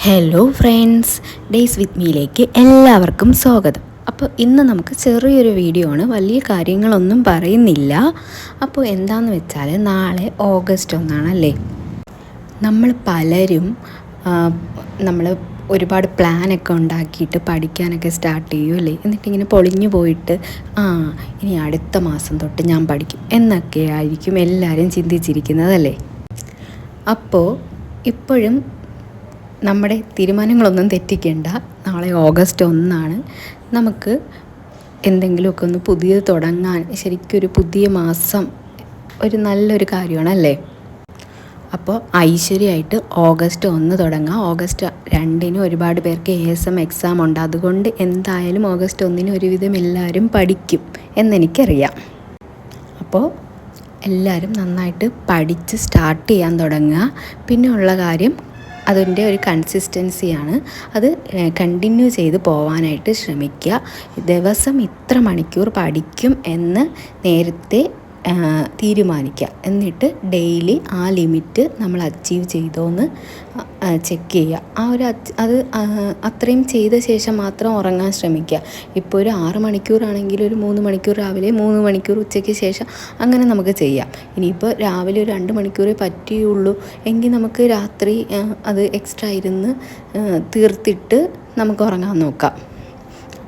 Hello friends, days വിത്ത് മീയിലേക്ക് എല്ലാവർക്കും സ്വാഗതം. അപ്പോൾ ഇന്ന് നമുക്ക് ചെറിയൊരു വീഡിയോ ആണ്, വലിയ കാര്യങ്ങളൊന്നും പറയുന്നില്ല. അപ്പോൾ എന്താണെന്ന് വെച്ചാൽ നാളെ ഓഗസ്റ്റ് 1 നമ്മൾ പലരും നമ്മൾ ഒരുപാട് പ്ലാനൊക്കെ ഉണ്ടാക്കിയിട്ട് പഠിക്കാനൊക്കെ സ്റ്റാർട്ട് ചെയ്യുമല്ലേ. എന്നിട്ടിങ്ങനെ പൊളിഞ്ഞു പോയിട്ട് ഇനി അടുത്ത മാസം തൊട്ട് ഞാൻ പഠിക്കും എന്നൊക്കെ ആയിരിക്കും എല്ലാവരും ചിന്തിച്ചിരിക്കുന്നതല്ലേ. അപ്പോൾ ഇപ്പോഴും നമ്മുടെ തീരുമാനങ്ങളൊന്നും തെറ്റിക്കേണ്ട. നാളെ ഓഗസ്റ്റ് 1 നമുക്ക് എന്തെങ്കിലുമൊക്കെ ഒന്ന് പുതിയത് തുടങ്ങാൻ ശരിക്കൊരു പുതിയ മാസം ഒരു നല്ലൊരു കാര്യമാണല്ലേ. അപ്പോൾ ഐശ്വര്യമായിട്ട് ഓഗസ്റ്റ് 1 തുടങ്ങാം. ഓഗസ്റ്റ് 2 ഒരുപാട് പേർക്ക് ASM എക്സാം ഉണ്ട്. അതുകൊണ്ട് എന്തായാലും ഓഗസ്റ്റ് 1 ഒരുവിധം എല്ലാവരും പഠിക്കും എന്നെനിക്കറിയാം. അപ്പോൾ എല്ലാവരും നന്നായിട്ട് പഠിച്ച് സ്റ്റാർട്ട് ചെയ്യാൻ തുടങ്ങുക. പിന്നെ ഉള്ള കാര്യം, അതിൻ്റെ ഒരു കൺസിസ്റ്റൻസിയാണ്. അത് കണ്ടിന്യൂ ചെയ്ത് പോവാനായിട്ട് ശ്രമിക്കുക. ദിവസം ഇത്ര മണിക്കൂർ പഠിക്കും എന്ന് നേരത്തെ തീരുമാനിക്കുക. എന്നിട്ട് ഡെയിലി ആ ലിമിറ്റ് നമ്മൾ അച്ചീവ് ചെയ്തോന്ന് ചെക്ക് ചെയ്യുക. അത് അത്രയും ചെയ്ത ശേഷം മാത്രം ഉറങ്ങാൻ ശ്രമിക്കുക. ഇപ്പോൾ ഒരു 6 മണിക്കൂറാണെങ്കിൽ ഒരു 3 മണിക്കൂർ രാവിലെ, 3 മണിക്കൂർ ഉച്ചയ്ക്ക് ശേഷം, അങ്ങനെ നമുക്ക് ചെയ്യാം. ഇനിയിപ്പോൾ രാവിലെ ഒരു 2 മണിക്കൂറേ പറ്റുകയുള്ളൂ എങ്കിൽ നമുക്ക് രാത്രി അത് എക്സ്ട്രാ ഇരുന്ന് തീർത്തിട്ട് നമുക്ക് ഉറങ്ങാൻ നോക്കാം.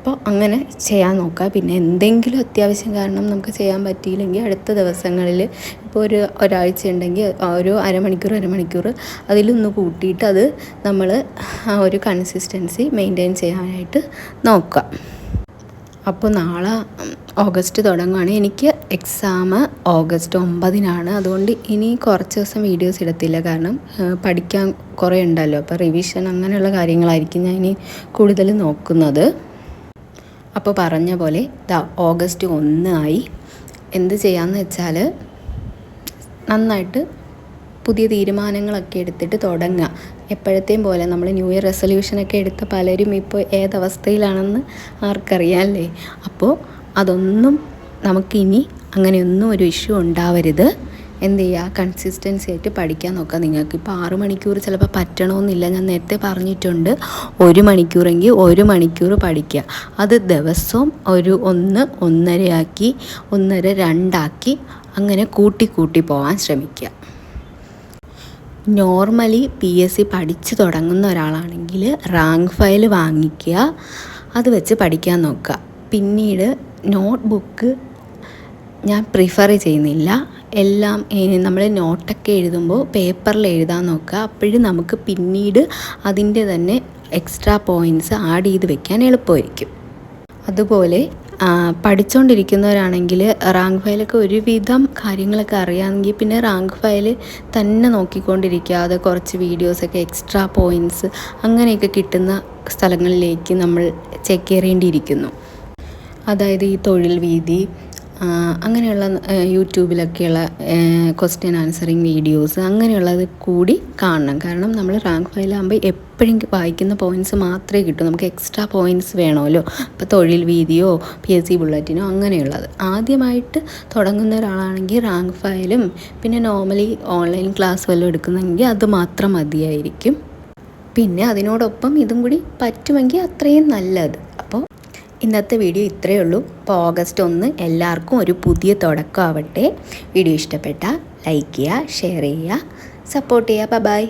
അപ്പോൾ അങ്ങനെ ചെയ്യാൻ നോക്കുക. പിന്നെ എന്തെങ്കിലും അത്യാവശ്യം കാരണം നമുക്ക് ചെയ്യാൻ പറ്റിയില്ലെങ്കിൽ അടുത്ത ദിവസങ്ങളിൽ, ഇപ്പോൾ ഒരാഴ്ച ഉണ്ടെങ്കിൽ ഒരു അരമണിക്കൂർ അതിലൊന്ന് കൂട്ടിയിട്ട് അത് നമ്മൾ ആ ഒരു കൺസിസ്റ്റൻസി മെയിൻറ്റെയിൻ ചെയ്യാനായിട്ട് നോക്കുക. അപ്പോൾ നാളെ ഓഗസ്റ്റ് തുടങ്ങുകയാണ്. എനിക്ക് എക്സാം ഓഗസ്റ്റ് 9 അതുകൊണ്ട് ഇനി കുറച്ച് ദിവസം വീഡിയോസ് ഇടത്തില്ല. കാരണം പഠിക്കാൻ കുറേ ഉണ്ടല്ലോ. അപ്പോൾ റിവിഷൻ അങ്ങനെയുള്ള കാര്യങ്ങളായിരിക്കും ഞാൻ ഇനി കൂടുതൽ നോക്കുന്നത്. അപ്പോൾ പറഞ്ഞ പോലെ ഓഗസ്റ്റ് 1 എന്ത് ചെയ്യാമെന്ന് വെച്ചാൽ നന്നായിട്ട് പുതിയ തീരുമാനങ്ങളൊക്കെ എടുത്തിട്ട് തുടങ്ങുക. എപ്പോഴത്തെയും പോലെ നമ്മൾ ന്യൂ ഇയർ റെസൊല്യൂഷനൊക്കെ എടുത്ത പലരും ഇപ്പോൾ ഏതവസ്ഥയിലാണെന്ന് ആർക്കറിയാം അല്ലേ. അപ്പോൾ അതൊന്നും നമുക്കിനി അങ്ങനെയൊന്നും ഒരു ഇഷ്യൂ ഉണ്ടാവരുത്. എന്ത് ചെയ്യുക, കൺസിസ്റ്റൻസി ആയിട്ട് പഠിക്കാൻ നോക്കുക. നിങ്ങൾക്ക് ഇപ്പോൾ 6 മണിക്കൂർ ചിലപ്പോൾ പറ്റണമെന്നില്ല. ഞാൻ നേരത്തെ പറഞ്ഞിട്ടുണ്ട്, 1 മണിക്കൂറെങ്കിൽ 1 മണിക്കൂർ പഠിക്കുക. അത് ദിവസവും ഒരു 1, 1.5 ആക്കി, 1.5, 2 ആക്കി അങ്ങനെ കൂട്ടി പോകാൻ ശ്രമിക്കുക. നോർമലി PSC പഠിച്ച് തുടങ്ങുന്ന ഒരാളാണെങ്കിൽ റാങ്ക് ഫയൽ വാങ്ങിക്കുക, അത് വെച്ച് പഠിക്കാൻ നോക്കുക. പിന്നീട് നോട്ട് ബുക്ക് ഞാൻ പ്രിഫർ ചെയ്യുന്നില്ല. എല്ലാം നമ്മൾ നോട്ടൊക്കെ എഴുതുമ്പോൾ പേപ്പറിൽ എഴുതാൻ നോക്കുക. അപ്പോഴും നമുക്ക് പിന്നീട് അതിൻ്റെ തന്നെ എക്സ്ട്രാ പോയിൻറ്റ്സ് ആഡ് ചെയ്ത് വെക്കാൻ എളുപ്പമായിരിക്കും. അതുപോലെ പഠിച്ചുകൊണ്ടിരിക്കുന്നവരാണെങ്കിൽ റാങ്ക് ഫയലൊക്കെ ഒരുവിധം കാര്യങ്ങളൊക്കെ അറിയാമെങ്കിൽ പിന്നെ റാങ്ക് ഫയൽ തന്നെ നോക്കിക്കൊണ്ടിരിക്കാതെ കുറച്ച് വീഡിയോസൊക്കെ എക്സ്ട്രാ പോയിൻറ്റ്സ് അങ്ങനെയൊക്കെ കിട്ടുന്ന സ്ഥലങ്ങളിലേക്ക് നമ്മൾ ചെക്കേറേണ്ടിയിരിക്കുന്നു. അതായത് ഈ തൊഴിൽ വീതി അങ്ങനെയുള്ള യൂട്യൂബിലൊക്കെയുള്ള ക്വസ്റ്റ്യൻ ആൻസറിങ് വീഡിയോസ് അങ്ങനെയുള്ളത് കൂടി കാണണം. കാരണം നമ്മൾ റാങ്ക് ഫയലാകുമ്പോൾ എപ്പോഴും വായിക്കുന്ന പോയിൻറ്റ്സ് മാത്രമേ കിട്ടൂ. നമുക്ക് എക്സ്ട്രാ പോയിൻറ്റ്സ് വേണമല്ലോ. ഇപ്പോൾ തൊഴിൽ വീതിയോ PSC ബുള്ളറ്റിനോ അങ്ങനെയുള്ളത്. ആദ്യമായിട്ട് തുടങ്ങുന്ന ഒരാളാണെങ്കിൽ റാങ്ക് ഫയലും പിന്നെ നോർമലി ഓൺലൈൻ ക്ലാസ് വല്ലതും എടുക്കുന്നെങ്കിൽ അത് മാത്രം മതിയായിരിക്കും. പിന്നെ അതിനോടൊപ്പം ഇതും കൂടി പറ്റുമെങ്കിൽ അത്രയും നല്ലത്. അപ്പോൾ ഇന്നത്തെ വീഡിയോ ഇത്രയേ ഉള്ളൂ. അപ്പോൾ ഓഗസ്റ്റ് 1 എല്ലാവർക്കും ഒരു പുതിയ തുടക്കമാവട്ടെ. വീഡിയോ ഇഷ്ടപ്പെട്ടാൽ ലൈക്ക് ചെയ്യുക, ഷെയർ ചെയ്യുക, സപ്പോർട്ട് ചെയ്യുക. ബൈ.